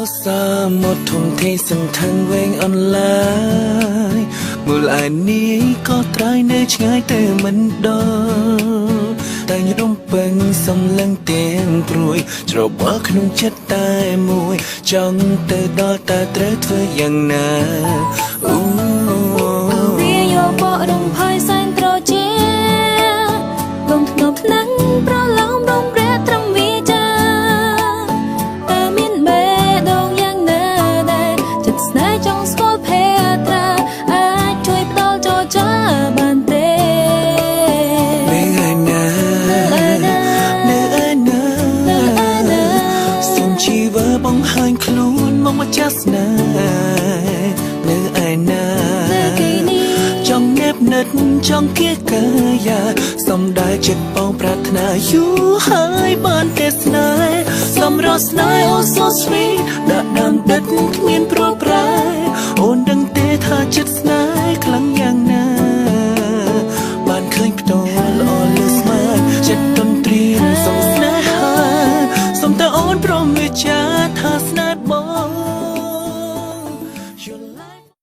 xa một thùng thi sừng thân quen online mùa lại ní có trái nơi trái từ mình đó tay như đông bừng sông lăng tiếng bụi trầu bó khung chất tai mùi trong từ đó ta tới vớiយ៉ាងណាវាយកបករំផាយសែនត្រជាលំធ្នប់ថ្នាំងប្រឡំរំរែត្រឹមវាចាតែមានបេះដូងយ៉ាងណាដែរចិត្តស្នេហ៍ចង់ស្គាល់ភេត្រាអាចជួយផ្ដល់ចរចាបានទេនៅឯណាសូមជីវើបង្ហាញខ្លួនមកមកចាស់ស្នេហ៍នៅឯណាចង់ណែបនិតចង់គៀកកាយាសំដែលចិត្តបងប្រាថ្នាយូរហើយបានទេស្នេហ៍សម្រាប់ស្នេហ៍ Oh so sweet ដាក់ដាំដិតគ្មានព្រោះប្រែអូនដឹងទេថាចិត្តស្នេហ៍ខ្លាំងយ៉ាងណាបានឃើញផ្ទាល់ល្អលើស្មារចិត្តទន្ទ្រានសំស្នេហាសូមតែអូនព្រមវិចារថាស្នេហ៍បង